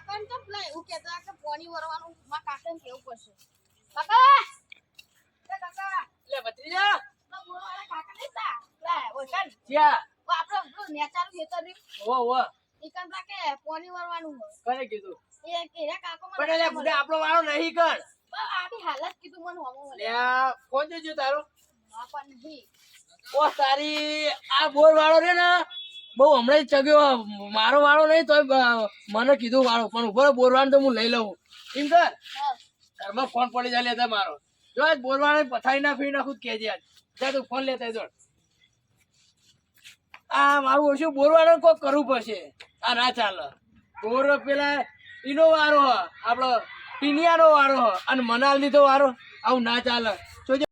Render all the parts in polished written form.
કાકાને તો પેલા એવું કહેતા કે પાણી વરવાનું મારા કાકાને કેવું પડશે. કાકા! એ કાકા! લે ભત્રીજા પેલા બોરવાળા કાકા નહીં તા? પેલા ઓળખાણ? ક્યાં ઓ આપણો પેલું નેચારું ખેતર રહ્યું. ઓ ઈ કાકા કે પાણી વરવાનું હોય. કોને કીધું એ કેરા કાકો મને પણ લે બુડા આપણો વાળો નહીં કર પણ આની હાલત કીધું મને હોમો લે આ કોણ દેજો તારો બાપા નહીં. ઓ તારી આ બોર વાળો રે ને બહુ હમણાં જ ચગ્યો મારો વાળો નહીં તોય મને કીધું વાળો પણ ઉભો બોર વાળો તો હું લઈ લઉં એમ કર હા. ઘરમાં ફોન પડી જાય લેતા મારો જો આજ બોર વાળો પથારી ના ફી નાખું કેજે આજ જા તું ફોન લેતા જોડ આ મારું ઓછું બોર વાળો કોક કરવું પડશે આ ના ચાલે બોર પેલા ઈનો વારો હ આપડો ટીનિયાનો વારો હ અને મનાલની તો વારો આવું ના ચાલે જોજે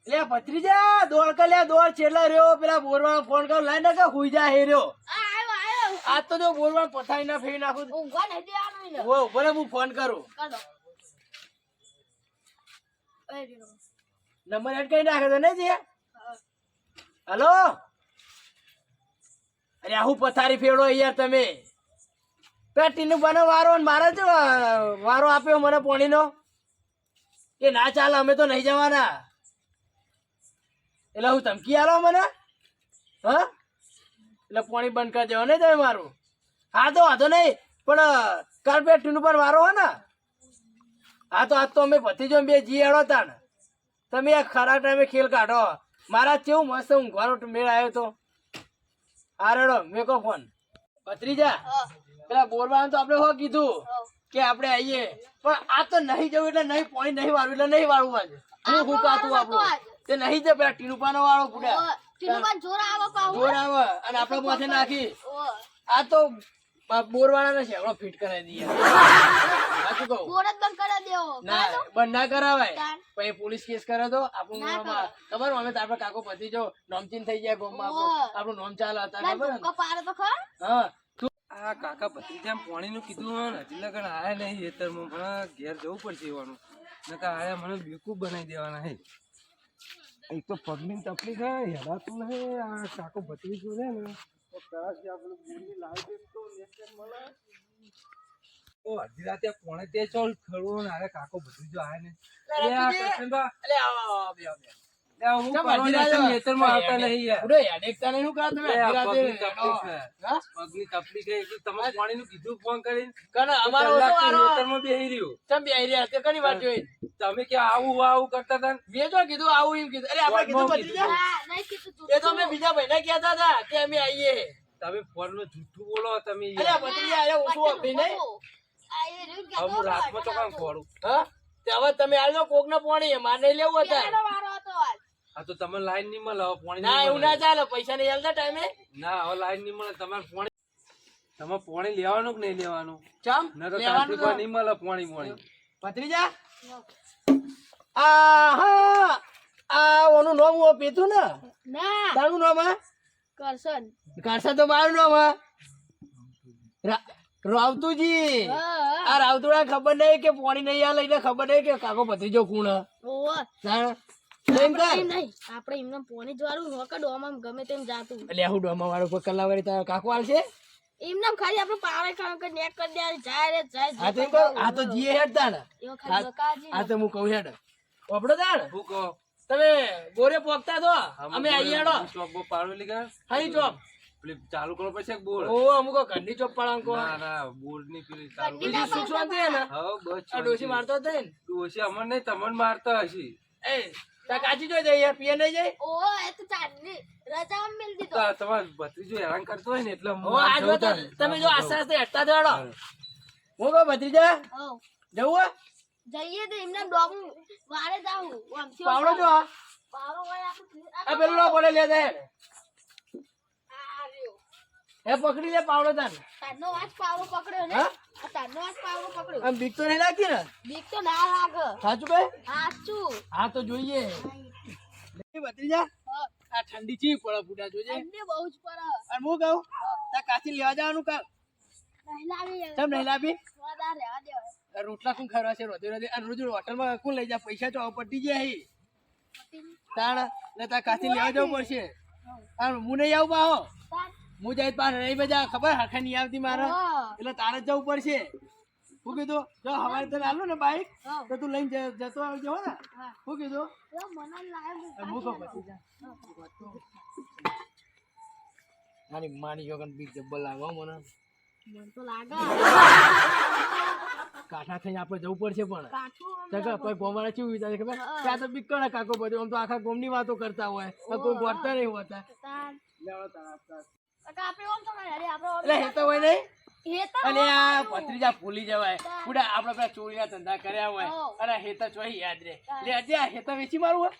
લે ભત્રીજા દોડ કે લે દોડ છેલ્લા રહ્યો પેલા બોરવાળો ફોન કર લાઈ ને કે હુઈ જા હે રહ્યો આવ્યો. આજ તો જો બોરવાળો પથારી ના ફેરી નાખું ઊંઘવા નહીં દેવાનું ને. ઓ ભલે હું ફોન કરું કર દો. એ રીનો. નંબર એડ કરી નાખે તો નહીં જે હલો અરે આહુ પથારી ફેરવો યાર તમે પેટીનું બનો વારો ને મારે જ વારો આપ્યો મને પોણીનો એ ના ચાલે અમે તો નહીં જવાના એટલે હું ધમકી આલો મને હા એટલે પાણી બંધ કરી દેવા નહીં તમે મારું હા તો વાંધો નહીં પણ કાલ પેટીનું પણ વારો હોય ને હા તો આજ તો અમે ભતીજો બે જી હેડો તા ને તમે આ ખરા ટાઈમે ખેલ કાઢો મારા કેવું મસ્ત ઊંઘવાનો મેળ આવ્યો તો આ રેડો મેકો ફોન ભત્રીજા પેલા બોરવાનું તો આપણે હો કીધું કે આપણે આવીએ પણ આ તો નહીં જવું એટલે નહીં પાણી નહીં વાળવું એટલે નહીં વાળવું આજે હું હુકાતું આપણું તે નહીં જ પેલા ટીનુપાનો વાળો ફૂટ્યા ટીનુપાન જોર આવે પાહુ. જોર આવે અને આપણે માથે નાખી ઓ. આ તો બોરવાળાને શેવડો ફિટ કરાવી દઈએ સાચું કહું બોર જ બંધ કરી દેવો. ના બંધ ના કરાવાય તાન. પછી પોલીસ કેસ કરે તો આપણું ના નામ ખબર અમે તારા કાકો પતિ જો નોમચીન થઈ ગયા ગોમમાં આપણું નામ ચાલે હતા ના ખબર ને? ધોકો પાડે તો ખરા. હા આ કાકા ભત્રીજા પાણી નું કીધું હોય ને હજી લગન આયા નહીં ખેતરમાં પણ ઘેર જવું પડશે એવાનું નકર આયા મને બેકૂફ બનાવી દેવાના હે એક તો પગની તકલીફ હે હેડાતું નહીં આ કાકો ભત્રીજો છે ને તો કરાશી આપણે બોલી લાવી દે તો નેક્સ્ટ મળે તો અડધી રાતે પોણે તે ચોલ ખડવું ને અરે કાકો ભત્રીજો આયા ને અરે આ કરશનબા અલે આવો બે બે લે હું કરવાનું ખેતરમાં આવતા નહીં યાર ઉડે યાડેકતા નહીં શું કરો તમે લે, આ અડધી પગની રાતે? તકલીફ છે. હા? પગની તકલીફ છે એટલે તમે પાણીનું કીધું ફોન કરીને કને અમારો કલાક ઓછો વારો. ખેતરમાં બેહી રહ્યો ચમ બેહી રહ્યા તે ઘણી વાર જોઈ તમે કે આવું કરતા હતા ને? મેં જો કીધું આવું એમ કીધું અરે આપણે કીધું ફોનમાં ભત્રીજા? ના, નહીં કીધું તું. એ તો અમે બીજા ભાઈને કહેતા હતા કે અમે આવીએ તમે ફોનમાં જૂઠું બોલો તમે અરે યાર. ભત્રીજા અરે ઓછું આપી નહીં આ એ રહ્યું કે હવે હું રાતમાં તો કામ ખોડું હા તે હવે તમે આલો કોક ના પાણી મારે નહીં લેવું હતા પેલાનો વારો હતો આજ. આ તો તમે લાઈન નહીં મળે હવે પાણી ના નહીં એવું મળે. ના ચાલે પૈસા નહીં આલતા ટાઈમે ના હવે લાઈન નહીં મળે તમારે પાણી તમારે પાણી લેવાનું કે નહીં લેવાનું ચમ ના તો લેવાનું તાંત્રિકો તો. નહીં મળે પાણી ભત્રીજા આ હા આ ઓનું નામ હું પીતું ને ના તારું નામ હા કરશન. કરશે તો મારું નામ હા રાવતુજી હા. આ રાવતુડા ખબર નહીં કે પાણી નહીં આલે એટલે ખબર નહીં કે કાકો ભત્રીજો કોણ હે. ઓહો. જાણ. એમ કર. એમ નહીં. આપણે એમને પોણી જ વાળું હોકે ડોમાં ગમે તેમ જાતું. એટલે હું ડોમા વાળો કોઈ કલાક વાળી તારા કાકો આલશે એમને ખાલી આપણે પાવે ખાવ કે નેક કરી દે જાય રે જાય આ તો એમ કહું, આ તો જીએ હેડ તાણ એવો ખાલી બકાજી આ તો હું કહું હેડ ઓપડો તાણ શું કહો તમે ગોરે પોકતા તો અમે આઈ હેડો ચોક બો પાડવેલી કે હઈ ચોપ પેલી ચાલુ કરો પછી એક બોર ઓ અમુક ઘરની ચોપ પડાંકો ના ના બોર ની પેલી ચાલુ બીજું સુખ શાંતિ હે ને હા બસ આ ડોશી મારતો જ નહીં ડોશી અમર નહીં તમને મારતા હશે ને એ તા કાચી જોઈ જાય યાર પીએ નહીં જાય ઓહો એ તો ચાંદની રજા મિલ દીધો. તો તમારે ભત્રીજો હેરાન કરતો હોય ને એટલે ઓ આ જો તો તમે જો આસ્તે આસ્તે હેડતા તો હેડો હું કહું ભત્રીજા હો જવું હે? જઈએ તો એમને ડોમ વારે જાવું આમથી પાવડો જો આ પાવડો હોય આપણે આ પેલું ના પડે લે જાય આ રહ્યો. એ પકડી લે પાવડો તાન તારનો વાચ પાવડો પકડ્યો ને હા? આ તારનો વાચ પાવડો પકડ્યો આમ બીક તો નહીં લાગતી ને બીક તો ના લાગે સાચું કઈ સાચું. હા તો જોઈએ ભત્રીજા હા. આ ઠંડી ચી પડે ફૂટા જોજે ઠંડી બહુ જ પડે. અને હું કહું તા કાચી લેવા જવાનું કાલ નહીં લાવી હવે. કેમ નહીં લાવી થોડા રહેવા દે હવે. આ રોટલા કોણ ખાવા છે રોતે રોતે અને રોજ હોટલમાં કોણ લઈ જાય પૈસા તો પટી જાય હી તાણ એટલે તા કાચી લેવા જવું પડશે અને હું નહીં આવું પાહો તાર. હું જાય પાર નહીં મજા ખબર હરખા નહીં આવતી મારે હા. એટલે તારે જ જવું પડશે શું કીધું જો હવારે તને આલું ને બાઈક હા. તો તું લઈને જતો આવજો હો ને હા. શું કીધું લો, મને લાગે હું કહું પછી જા માની જોગન બી જબ્બર લાગે હો મને મને તો લાગે કાઠા થઈને આપણે જવું પડશે પણ કાઠું આમ જગા કોઈ ગોમાળા કેવું વિચારે ખબર ત્યાં તો બીકણ કાકો બધું આમ તો આખા ગોમની વાતો કરતા હોય કોઈ ગોઠતા નહીં હોતા તાન. લેવો તારા આપતા. કાકા, આપણે ઓમ તો નહીં, અરે આપણે ઓમ એટલે હેતો હોય નહીં હેતા અને આ હોવાનું. ભત્રીજા ભૂલી જવાય પૂડા આપણે પેલા ચોરીના ધંધા કર્યા હોય હો. અને હેતા ચોઈ યાદ રે લે આજે આ હેતા વેચી મારું હોય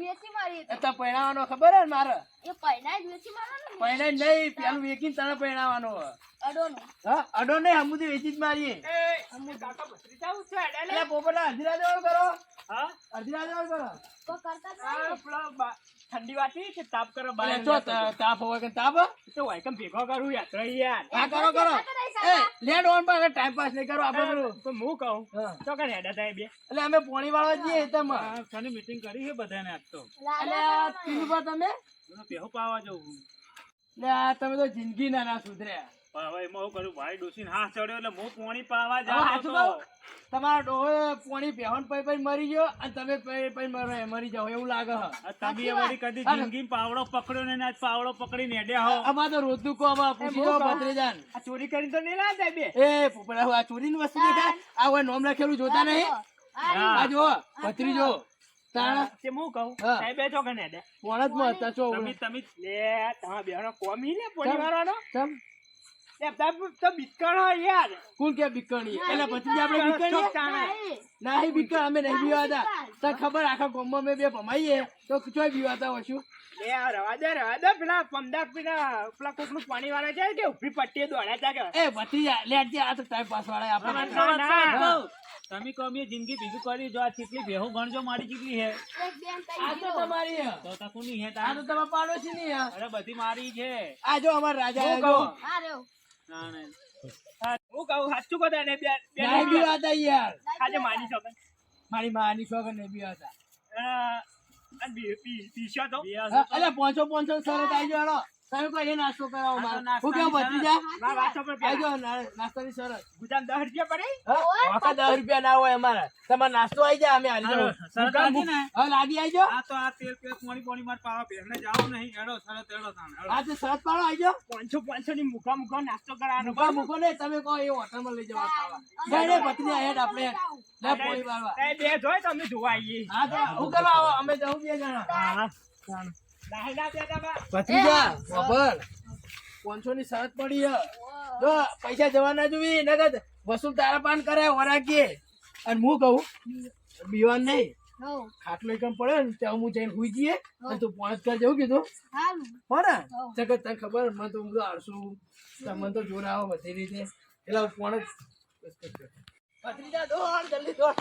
વેચી મારી એ તો પહેણાવાનો ખબર હે ને મારે એ પૈના જ વેચી મારવાનો ને. પહેણા નહીં પેલું વેચીને તને પહેણાવાનો હોય. અડોનું. હા અડો નહીં હમુદી વેચી જ મારીએ એટલે પોપટલા અડધી રાત વાળો કરો અડધી રાત વાળો કરો તો કરતા જ નહીં. ઠંડી વાતી કે તાપ કરો એટલે જો તાપ હોય કે તાપ તો વાયકમ ભેગો કરું યાત્રા યાર હા કરો કરો એ લેટ ઓન પર ટાઈમ પાસ નહીં કરો આપણે પેલું તો હું કહું હા. તો કને હેડા થાય બે એટલે અમે પોણી વાળવા જઈએ તમે શની મીટિંગ કરી છે બધાને આજ તો એટલે આ તીલુભા તમે હું પેહો પાવા જવું એટલે આ તમે તો જિંદગી ના સુધર્યા પણ હવે એમાં હું કરું ભાઈ ડોસીને હાથ ચડ્યો એટલે હું પોણી પાવા હવે જાઉં હાચું કહું? તમારો ડોહો પોણી પહેણ પઈ મરી ગયો અને તમે પઈ મરી જાઓ એવું લાગે હ તમે વળી કદી જિંદગી પાવડો પકડ્યો ને આજ પાવડો પકડીને હેડ્યા હો અમાર તો રોજનું કો અમાર પૂછી દો ભત્રીજાન આ ચોરી કરીને તો નહીં લાવતા બે એ પોપડા આ ચોરીની વસ્તુ દેખાય આ હોય નોમ લખેલું જોતા નહીં હા. આ જો ભત્રીજો તાણા તે હું કહું હા. સાહેબ છો કને હેડે પોણ જ માં હતા ચો તમે તમે લે તમારા બેનો કોમી લે પોણી મારવાનો ચમ લે તો બિસ્કણ હોય યાર કુલ કે બીકણી એટલે ભત્રીજા આપણે બીકણીએ નહીં. નહીં બીકણ અમે નહીં બીવાતા તને ખબર આખા ગામમાં મેં બે ભમાઈએ તો ચોય બીવાતા હોશું લે આ રવા દે પેલા પમદાક પેલા કોકનું પાણી વાળા છે કે ઉભી પટ્ટીએ દોડ્યા તા કે એ ભત્રીજા લેટ આ તો ટાઈમ પાસ વાળા આપણે ના. તમે કહો મેં જિંદગી ભેગું કરી જો આ ચીટલી બેહુ ગણજો મારી ચીટલી હે એક બેન કઈ આ તો ગયો. તમારી હે. તો તકુની હે આ તા તો તમારા પાડોશી ની હે. અરે બધી મારી છે આ જો અમાર રાજા હું હે જો. કહું હા રહ્યો. ના ના હા, હું કહું સાચું કહો ને બે નહીં બીવાતા યાર આજે માની છો મારી માની છોકર નહીં બીવાતા પીશો તો અલે પોંચો સરત આવી ગયો હાલો તમે કોઈ એ નાસ્તો કરાવો મારે હું કેવું ભત્રીજા ના વાતો પર આવી જાઓ નાસ્તાની સરત ગુજામ 10 રૂપિયા પડે આખા 10 રૂપિયા ના હોય અમારા તમારે નાસ્તો આવી જાય અમે હાલી જાવ સરત લાગી ને હા લાગી આવી જાઓ આ તો આ તેલ પેલ પોણી માર પાવા પહેરને જાવ નહીં હેડો સરત હેડો તાણ આ તે સરત પાડો આવી જાઓ 500 ની મુખા નાસ્તો કરાવવાનો મૂકો મૂકો ને તમે કહો એ હોટલમાં લઈ જવા ખાવા નહીં નહીં ભત્રીજા હેડ આપણે હેડ લે પોણી વાળવા એ બે જોઈ તમે જોવા આવીએ હા તો હું કરવા આવો અમે જવું બે જણા હા દાહેડા બે દબા ભત્રીજા ખબર 500 ની સરત પડી હે જો પૈસા જવા ના જોવી નગદ વસૂલ તારા પાન કરે વરાકીએ અને હું કહું બીવાન નહીં હો. ખાટલો એકમ પડે ને ત્યાં હું જઈને હુઈ જઈએ અને તું પોણત કર જેવું કીધું હારું. હો ને જગત તને ખબર મને તો હું તો આળસું મને તો જોર આવે બધી રીતે એટલે હું પોણત ભત્રીજા દોડ જલ્દી દોડ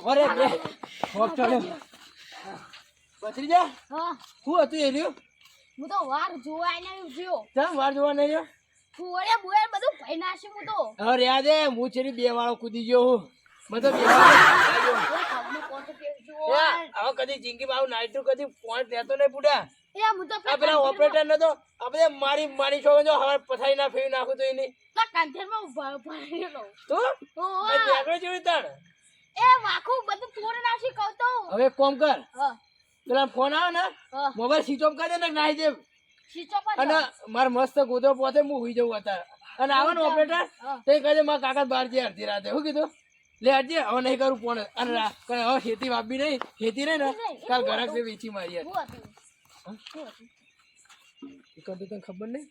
ભરે બે હોક ચડ્યો ભત્રીજા હા. શું હતું એ રહ્યું હું તો વાર જોવા આઈને ઉભ્યો. ચાલ વાર જોવા નહીં રહ્યો ફુવાડે બુવાડે બધું ભઈ નાખ્યું હું તો. હવે યાદ હે હું છેલ્લી 2 વાળો કૂદી ગયો હું મને તો 2 વાળો ઓય ઘરનું કોણ તો કેવું જુઓ. હવે કદી જિંદગીમાં આવું નાઈટનું કદી પોઈન્ટ રહેતો નહીં બુડા એ હું તો આ પેલા ઓપરેટર નતો આપણે મારી છોકરો જો હવે પથારી ના ફેવી નાખું તો એની કાંઠેરમાં ઉભા રહેલો. તો ઓય. નેકળો જેવી તાણ એ વાખું બધું તોડ નાખી કહું તો. હવે એક કામ કર હા. પેલા ફોન આવે ને હા. મોબાઈલ સ્વિચ ઓફ કરી દે ને નાહી દે શીચો પર અને માર મસ્ત ગોદો પોતે હું હુઈ જવું અત્યારે અને આવે ને ઓપરેટર હા. તે કહે મારા કાકા બહાર જઈએ અડધી રાતે શું કીધું લે આજે હવે નહીં કરું ફોન અને હવે ખેતી વાપી નહીં ખેતી નહીં ને કાલ ઘરાક ને વેચી મારી શું હતું? શું હતું? તને ખબર નહીં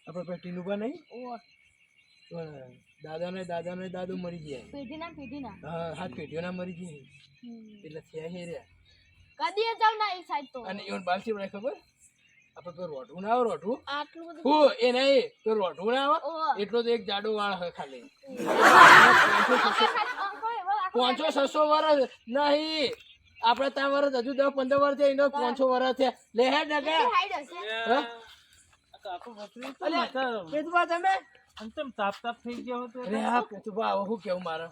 આપણે પેલા ટીનુભા નહીં ઓય. દાદા ને દાદુ મરી ગયા પેઢીના. હા હાથ પેઢીઓના મરી ગયા હમ. એટલે થયા હે રહ્યા કદીએ જાવ ના એક સાઈડ તો. અને એવું બાલસી પડે ખબર આપણે તો રોઢું ના આવે રોઢું આટલું બધું. હું એ નહીં તો રોઢું ના આવે ઓય. એટલો તો એક જાડો વાળ હોય ખાલી આપણે ખાલી અંકો એવો રાખો. 500-600 વર્ષ નહીં આપણે ત્યાં વર્ષ હજુ 10-15 વર્ષ થયા એનો 500 વર્ષ થયા લે હે ડગા કેટલી હાઈટ હશે? હા? કાકો બકરી અલ્યા, પેટુભા તમે અંતમ તાપ થઈ ગયો હતો અરે હા પેટુભા હવે શું કેવું મારે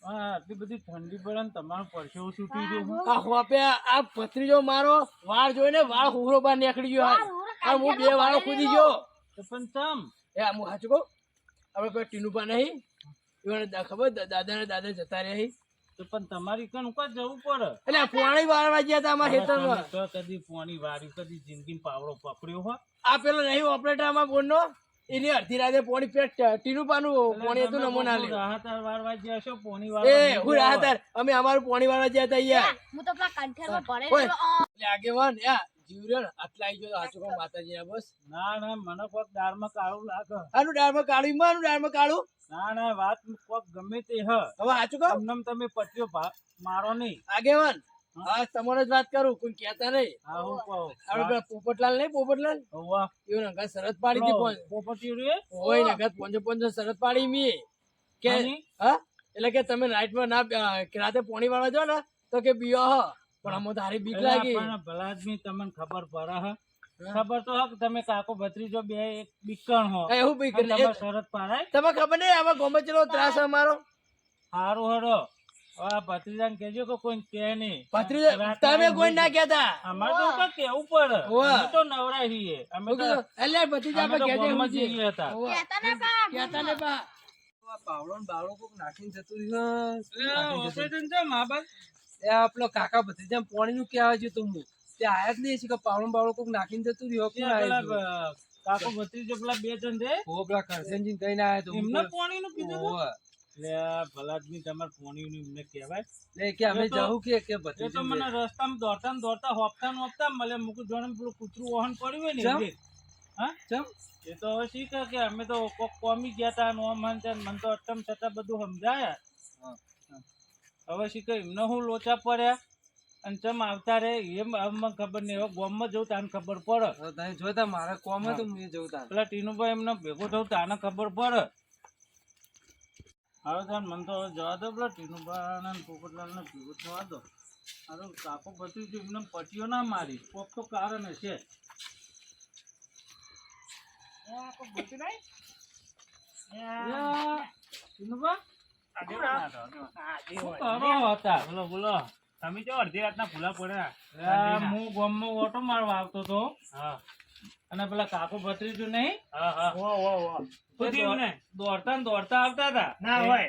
હા આટલી બધી ઠંડી પડે ને તમારું પરસેવો છૂટી ગયો આ હોપે આ ભત્રીજો મારો વાળ જોઈને વાળ હુરો બાર નીકળી ગયો હાલ. આ હું 2 વાળો કૂદી ગયો તો પણ ચમ એ હું સાચું કહું આપણે કોઈ ટીનુભા નહીં એમને ખબર દાદા ને દાદા જતા રહ્યા હી. તો પણ તમારી કણ કોઈ જવું પડે એટલે આ પોણી વાળવા ગયા હતા અમારા હવે તમે ખેતરમાં. તો કદી પોણી વાર્યું કદી જિંદગી પાવડો પકડ્યો હો આ પેલો નહીં ઓપરેટર આમાં બોનનો એની અડધી રાતે પોણી પેટ ટીનું પાનું પોણી હતું નમો ના લે. રાહતર વારવા ગયા છો પોણી એ વારવા હું રાહતર અમે અમારું પોણી વાળવા ગયા હતા યાર. હું તો પેલા કંઠેરમાં ભરે ઓય, એટલે આગેવાન યા જીવરે ને આટલા આવી ગયો હાચું કહું માતાજી બસ. ના ના મને કોક દાળમાં કાળું લાગે આનું ડાળમાં કાળું આનું ડાળમાં કાળું. ના ના વાત કોક ગમે તે હ હવે હાચું કહું તમને તમે પટ્યો મારો નહીં આગેવાન હા તમારે જ વાત કરું કોઈ કહેતા નહીં. હા હું કહું આપણે પેલા પોપટલાલ નહીં પોપટલાલ હોવા એવું નગર શરત પાડી હતી પોપટી રે હોય નગર પોંચો પોંચો શરત પાડી મી કે આની? હા એટલે કે તમે નાઈટમાં ના કે રાતે પોણી વાળવા જાઓ ને તો કે બીઓ હ પણ અમો તારી બીક લાગી. પણ ભલા આદમી તમને ખબર પડે હ ખબર તો હક તમે કાકો ભત્રીજો બે એક બીકણ હો એવું બીક અને નહીં. તમારે શરત પાડાય તમે ખબર નહીં આમાં ગોમે ચલો ત્રાસ અમારો હારું હરો આ ભત્રીજાને કહેજો કે કોઈ કહે નહીં ભત્રીજો તમે કોઈ ના કહેતા. અમારે તો કાંઈ કેવું પડે હોવે. અમે તો નવરા છીએ અમે શું તો કીધું? એટલે ભત્રીજા અમે તો આપણે કહેજે ગામમાં હું છીએ. જઈએ હતા હોવે. કહેતા ના પા કહેતા ને બા. આ પાવડો ને બાવડો કોક નાખીને જતું રહ્યું. ઓપરેશન છે મા બાપ એ આ પેલો કાકા ભત્રીજા પોણી નું કહેવા જ્યો તો હું તે આયા જ નહીં છે કે પાવડો ને બાવડો કોક નાખીને જતું રહ્યું. કોણ આયા છે? કાકો ભત્રીજો પેલા બે જણ છે હો, પેલા કરસનજીને કહીને આયા તો હું એમને તો- પાણી નું કીધું હતું? હોવે. એટલે આ ભલા આદમી તમારે પાણી નું એમને કહેવાય એટલે કે અમે એ તો- જાઉં કે એ તો ભત્રીજાને મને રસ્તામાં દોડતા ને દોડતા હોપતા ને હોપતા મળે મૂકું જોડે પેલું કૂતરું વહન પડ્યું હોય ને ચમ? એવી. હા ચમ? એ તો હવે શીખે કે અમે તો કોક કોમી ગયા હતા ને ઓમ હન તેમ મને તો અટમ છતાં બધું સમજાયા હવે શીખે એમને હું લોચા પડ્યા અને ચમ આવતા રે એમ હવે મને ખબર નહીં હવે ગામમાં જવું તાને ખબર પડે હવે તમે જોતા મારા કોમ હતું હું જવું તાર. પેલા ટીનુભાઈ એમને ભેગો થયું તાને ખબર પડે હવે તાન મને તો હવે જવા દો પેલા ટીનુભાઈ ને પોપટલાલને ભેગો થવા દો અરે કાકો બધી એમને પટીઓ ના મારી કોક તો કારણ હશે ટીનુભા શું કરો હતા બોલો બોલો તમે જો અડધી રાતના ભૂલા પડ્યા હું ગામમાં ઓટો મારવા આવતો હતો હા અને પેલા કાકો ભત્રીજું નહીં હા હા તે દોડતા ને દોડતા આવતા હતા ના હોય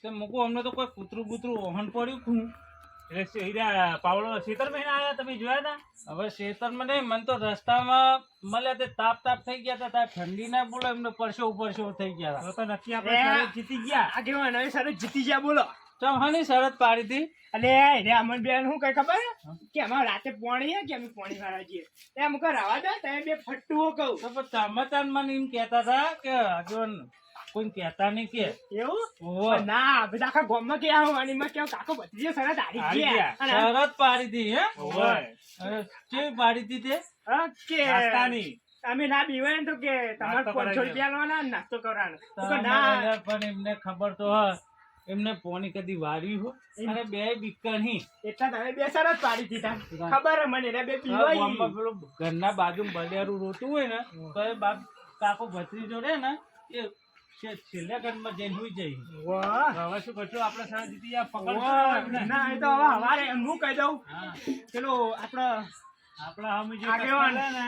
તે મૂકું અમને તો કોઈ કૂતરું બૂતરું ઓહન પડ્યું ખું એટલે હીરા પાવડો શીતળ મહિના આયા તમે જોયા હતા હવે ખેતરમાં નહીં મને તો રસ્તામાં મળ્યા તે તાપ થઈ ગયા હતા ત્યાં ઠંડી ના બોલો એમને પરસો થઈ ગયા હતા તો નક્કી આપણે શરત જીતી ગયા આગેવાન હવે સરસ જીતી ગયા બોલો. ચમ હાની શરત પાડી હતી અલે રે અમન બેન શું કઈ ખબર કે અમારે રાતે પોણી હે કે અમે પોણી વાળા છીએ તે અમુક રાવા દે તમે બે ફટ્ટુઓ કહું તો પછી તમે તાન મને એમ કહેતા હતા કે આગળ કોઈ કહેતા નહીં કે એવું હોવે. ના બધા આખા ગામમાં કે આવું અને એમાં કેવું કાકો ભત્રીજો સરસ હારી હારી ગયા ગયા. અને શરત પાડી હતી હે ઓય કેવી પાડી હતી તે હા, કે નાસ્તાની અમે ના બીવાય ને તો કે તમારે નાસ્તો 500 કરાવી રૂપિયા લેવાના અને નાસ્તો કરવાનો તો કે તમે ના પણ એમને ખબર તો હ એમને પોણી કદી વાર્યું હો અને બે બીકર હી એટલા તમે બે સરસ પાડી દીધા ખબર હે મને એટલે બે પીવાય ગામમાં પેલું ઘરના બાજુ બલિયારું રોતું હોય ને તો એ બાપ કાકો ભત્રીજો રે ને એ છેલ્લા ઘરમાં જઈને હુઈ જઈ વાહ હવે શું કરશું આપણે શરત જીતી ગયા પકડ વાહ. ના એ તો હવે હવારે હું કહી દઉં હા પેલો આપણો આપણા હમી જે આગેવાન. કપડાં ને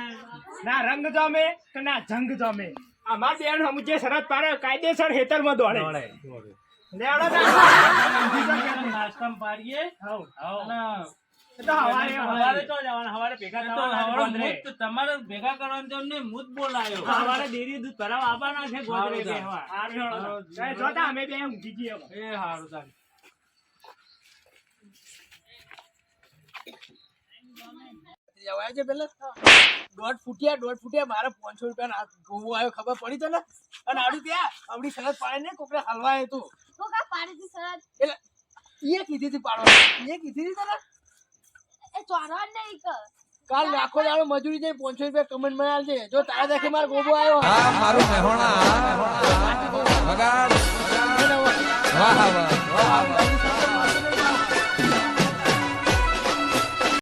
ના રંગ જમે કે ના જંગ જમે અમાર બેન હમ જે શરત પાડે કાયદેસર હેતરમાં દોડે દોડે. લેવડો નાસ્તામાં પાડીએ હાઉ અને એ તો હવારે હવારે તો જવાના હવારે ભેગા એ તો થવાના હવે ગોંદરે. મૂત તમારે ભેગા કરવાનું તો નહીં મૂત બોલાયો હવારે ડેરી દૂધ ભરાવા આવવાના છે ગોંદરે હારું બેહવા. હારે જોતા અમે બે ઊંઘી જઈએ હવે. એ હારું તાન જવાય છે પેલા દોઢ ફૂટ્યા મારે 500 રૂપિયા ગોવો આવ્યો ખબર પડી તને અને આવડી ત્યાં આવડી શરત પાડે ને કોકને હલવાય તું હું કા પાડી દી શરત એટલે એ કીધી હતી પાડવાની એ કીધી હતી તને એ ચોરવા નહીં કર કાલ આખો દાડો મજૂરી જઈ 500 રૂપિયા કમેન્ટ માં આલજે જો તારા દેખે મારો ગોબો આવ્યો આ મારું મહેણા વગાડ વાહ વાહ વાહ વાહ